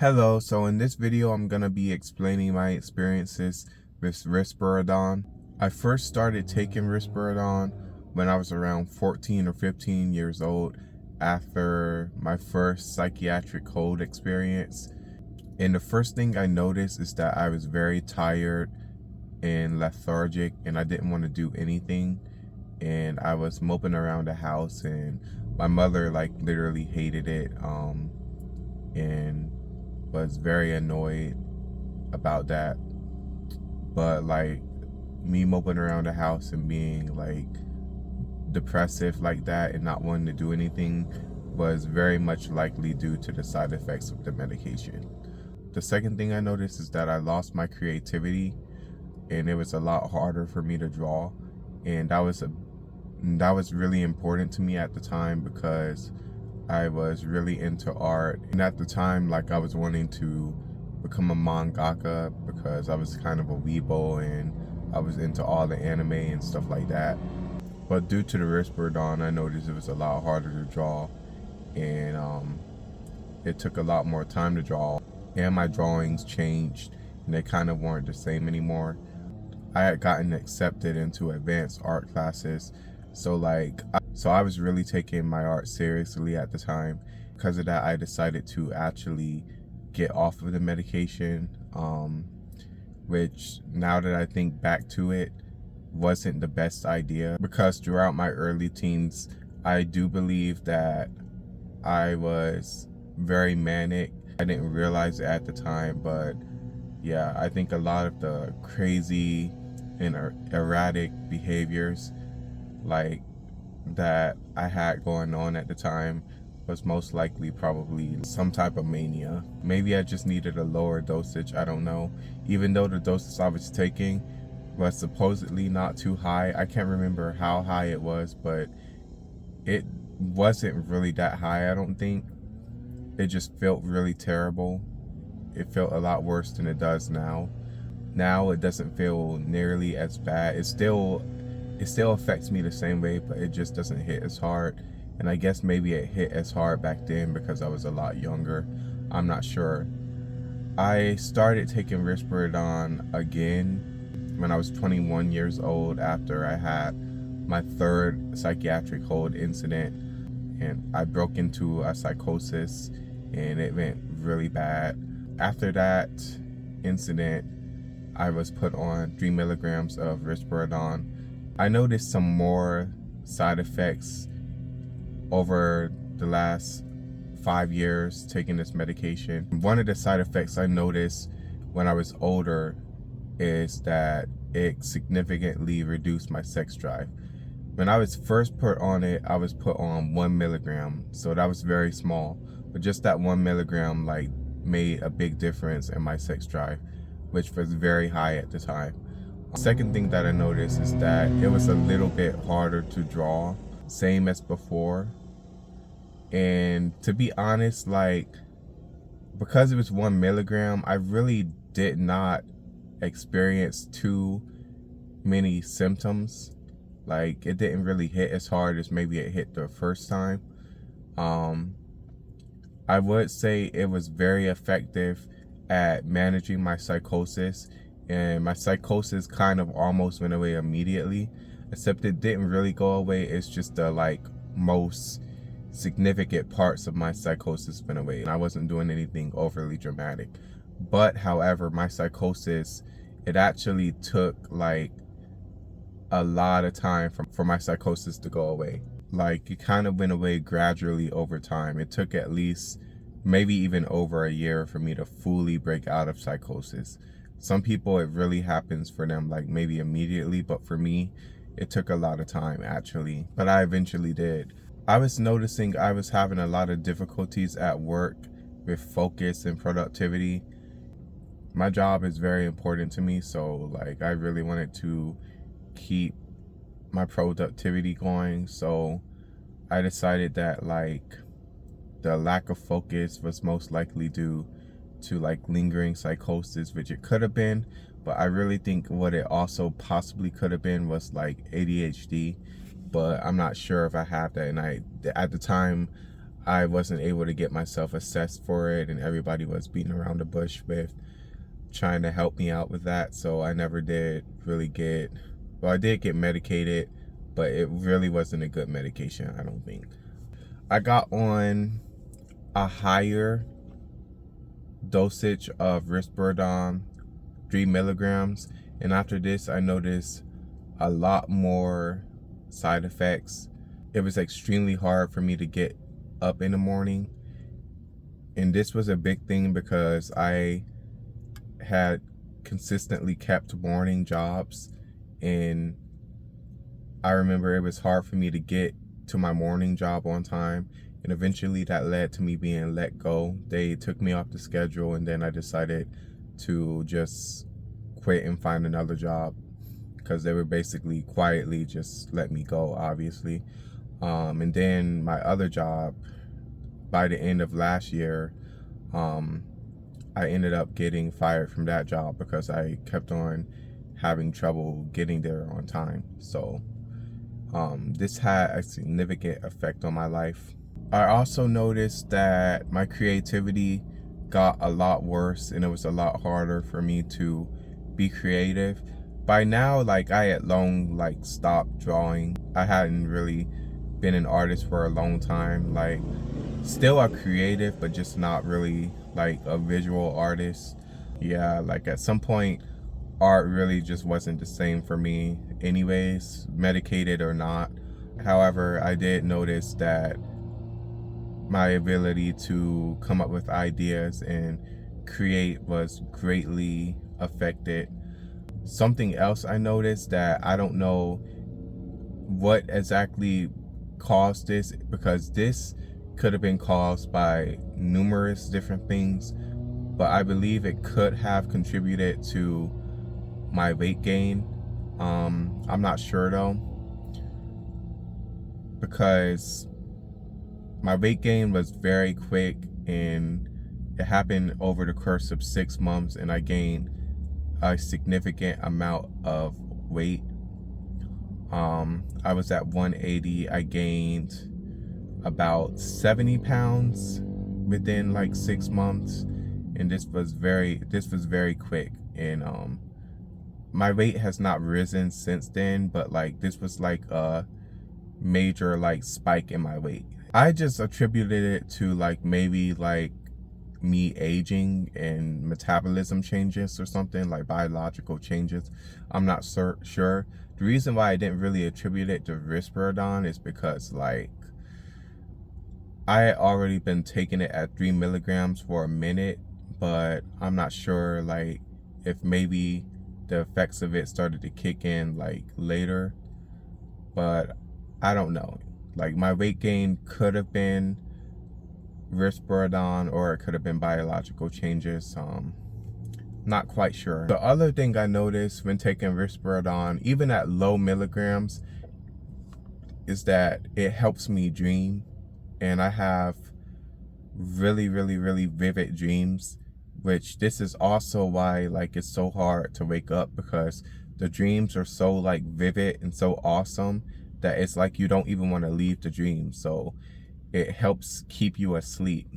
Hello, so in this video I'm going to be explaining my experiences with Risperidone. I first started taking Risperidone when I was around 14 or 15 years old after my first psychiatric hold experience. And the first thing I noticed is that I was very tired and lethargic and I didn't want to do anything. And I was moping around the house and my mother literally hated it and was very annoyed about that. But me moping around the house and being depressive like that and not wanting to do anything was very much likely due to the side effects of the medication. The second thing I noticed is that I lost my creativity and it was a lot harder for me to draw, and that was really important to me at the time because I was really into art, and at the time I was wanting to become a mangaka because I was kind of a weebo and I was into all the anime and stuff like that. But due to the Risperidone, I noticed it was a lot harder to draw, and it took a lot more time to draw, and my drawings changed and they kind of weren't the same anymore. I had gotten accepted into advanced art classes, so I was really taking my art seriously at the time. Because of that, I decided to actually get off of the medication, which now that I think back to it, wasn't the best idea, because throughout my early teens, I do believe that I was very manic. I didn't realize it at the time, but yeah, I think a lot of the crazy and erratic behaviors that I had going on at the time was most likely probably some type of mania. Maybe I just needed a lower dosage, I don't know. Even though the dosage I was taking was supposedly not too high. I can't remember how high it was, but it wasn't really that high, I don't think. It just felt really terrible. It felt a lot worse than it does now. Now it doesn't feel nearly as bad. It still affects me the same way, but it just doesn't hit as hard. And I guess maybe it hit as hard back then because I was a lot younger. I'm not sure. I started taking Risperidone again when I was 21 years old after I had my third psychiatric hold incident, and I broke into a psychosis and it went really bad. After that incident, I was put on 3 milligrams of Risperidone. I noticed some more side effects over the last 5 years taking this medication. One of the side effects I noticed when I was older is that it significantly reduced my sex drive. When I was first put on it, I was put on 1 milligram, so that was very small. But just that 1 milligram made a big difference in my sex drive, which was very high at the time. Second thing that I noticed is that it was a little bit harder to draw, same as before. And to be honest, because it was 1 milligram, I really did not experience too many symptoms. It didn't really hit as hard as maybe it hit the first time. I would say it was very effective at managing my psychosis, and my psychosis kind of almost went away immediately, except it didn't really go away. It's just the most significant parts of my psychosis went away, and I wasn't doing anything overly dramatic. But however, my psychosis, it actually took a lot of time for my psychosis to go away. It kind of went away gradually over time. It took at least maybe even over a year for me to fully break out of psychosis. Some people, it really happens for them maybe immediately, but for me, it took a lot of time actually, but I eventually did. I was noticing I was having a lot of difficulties at work with focus and productivity. My job is very important to me, so I really wanted to keep my productivity going, so I decided that the lack of focus was most likely due to lingering psychosis, which it could have been, but I really think what it also possibly could have been was ADHD, but I'm not sure if I have that. And at the time I wasn't able to get myself assessed for it, and everybody was beating around the bush with trying to help me out with that. So I never did really get, well, I did get medicated, but it really wasn't a good medication, I don't think. I got on a higher dosage of Risperidone, 3 milligrams, and after this I noticed a lot more side effects. It was extremely hard for me to get up in the morning, and this was a big thing because I had consistently kept morning jobs, and I remember it was hard for me to get to my morning job on time, and eventually that led to me being let go. They took me off the schedule, and then I decided to just quit and find another job because they were basically quietly just let me go, obviously. And then my other job, by the end of last year, I ended up getting fired from that job because I kept on having trouble getting there on time. So this had a significant effect on my life. I also noticed that my creativity got a lot worse, and it was a lot harder for me to be creative. By now, like, I had long stopped drawing. I hadn't really been an artist for a long time. Like, still a creative, but just not really like a visual artist. Yeah, like at some point art really just wasn't the same for me anyways, medicated or not. However, I did notice that my ability to come up with ideas and create was greatly affected. Something else I noticed, that I don't know what exactly caused this, because this could have been caused by numerous different things, but I believe it could have contributed to my weight gain. I'm not sure though, because my weight gain was very quick and it happened over the course of 6 months, and I gained a significant amount of weight. I was at 180. I gained about 70 pounds within like 6 months, and this was very quick. And my weight has not risen since then, but like this was like a major like spike in my weight. I just attributed it to like maybe like me aging and metabolism changes or something, like biological changes. I'm not sure. The reason why I didn't really attribute it to Risperidone is because like I had already been taking it at 3 milligrams for a minute, but I'm not sure like if maybe the effects of it started to kick in like later, but I don't know. Like my weight gain could have been Risperidone, or it could have been biological changes. Not quite sure. The other thing I noticed when taking Risperidone, even at low milligrams, is that it helps me dream, and I have really vivid dreams, which this is also why like it's so hard to wake up, because the dreams are so like vivid and so awesome that it's like you don't even want to leave the dream. So it helps keep you asleep.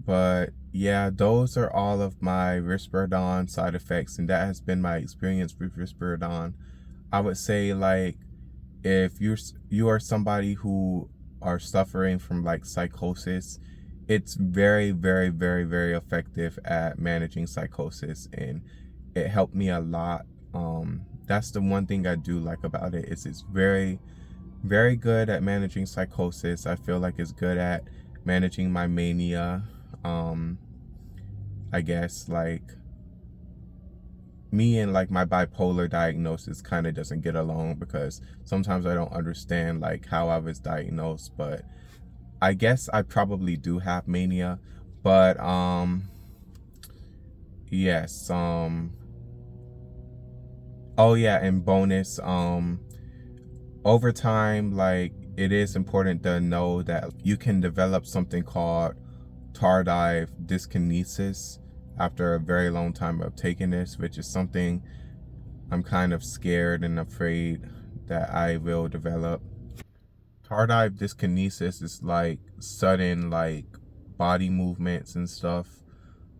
But yeah, those are all of my Risperidone side effects, and that has been my experience with Risperidone. I would say like if you are somebody who are suffering from like psychosis, it's very effective at managing psychosis, and it helped me a lot. That's the one thing I do like about it, is it's very good at managing psychosis. I feel like it's good at managing my mania. I guess like me and like my bipolar diagnosis kind of doesn't get along, because sometimes I don't understand like how I was diagnosed, but I guess I probably do have mania. But yes, oh yeah, and bonus, over time, like it is important to know that you can develop something called Tardive Dyskinesia after a very long time of taking this, which is something I'm kind of scared and afraid that I will develop. Tardive dyskinesia is like sudden like body movements and stuff.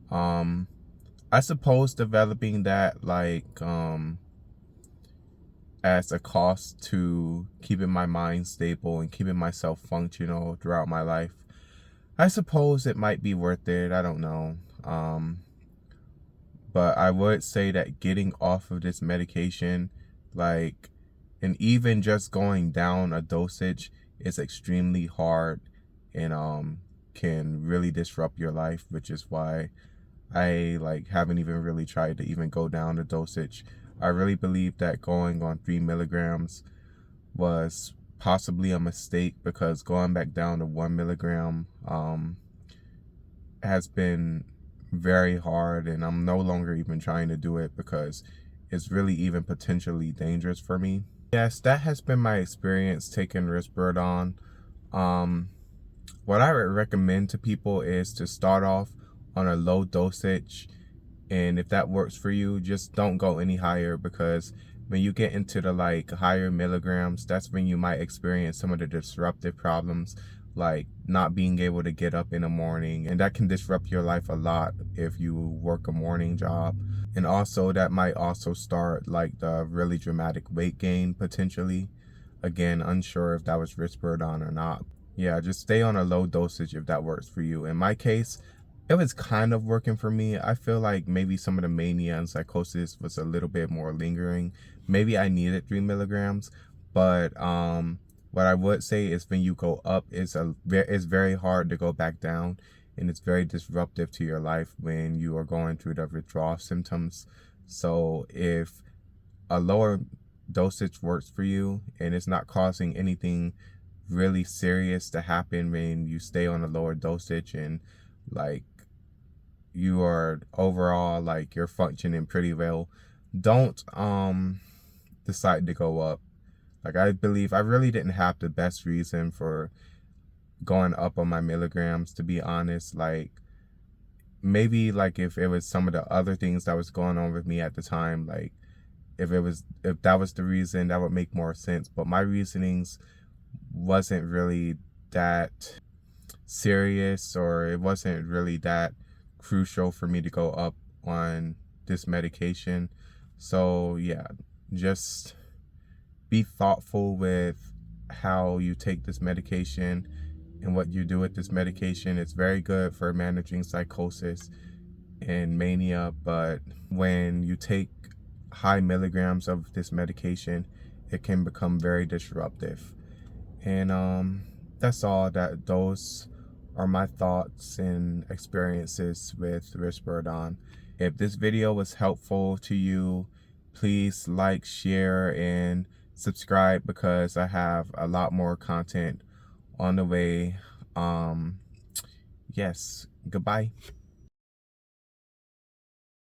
I suppose developing that like as a cost to keeping my mind stable and keeping myself functional throughout my life. I suppose it might be worth it. I don't know. But I would say that getting off of this medication, like, and even just going down a dosage is extremely hard and can really disrupt your life, which is why I like haven't even really tried to even go down the dosage. I really believe that going on 3 milligrams was possibly a mistake, because going back down to 1 milligram has been very hard, and I'm no longer even trying to do it because it's really even potentially dangerous for me. Yes, that has been my experience taking Risperidone. What I would recommend to people is to start off on a low dosage, and if that works for you, just don't go any higher, because when you get into the like higher milligrams, that's when you might experience some of the disruptive problems, like not being able to get up in the morning, and that can disrupt your life a lot if you work a morning job. And also that might also start like the really dramatic weight gain potentially. Again, unsure if that was Risperidone or not. Yeah, just stay on a low dosage if that works for you. In my case, it was kind of working for me. I feel like maybe some of the mania and psychosis was a little bit more lingering. Maybe I needed 3 milligrams, but what I would say is when you go up, it's very hard to go back down, and it's very disruptive to your life when you are going through the withdrawal symptoms. So if a lower dosage works for you and it's not causing anything really serious to happen when you stay on a lower dosage, and like you are overall like you're functioning pretty well, don't decide to go up. Like, I believe I really didn't have the best reason for going up on my milligrams, to be honest. Like, maybe like if it was some of the other things that was going on with me at the time, like if that was the reason, that would make more sense. But my reasonings wasn't really that serious, or it wasn't really that crucial for me to go up on this medication. So yeah, just be thoughtful with how you take this medication and what you do with this medication. It's very good for managing psychosis and mania, but when you take high milligrams of this medication, it can become very disruptive. And that's all. Those are my thoughts and experiences with Risperidone. If this video was helpful to you, please like, share, and subscribe, because I have a lot more content on the way. Yes, goodbye.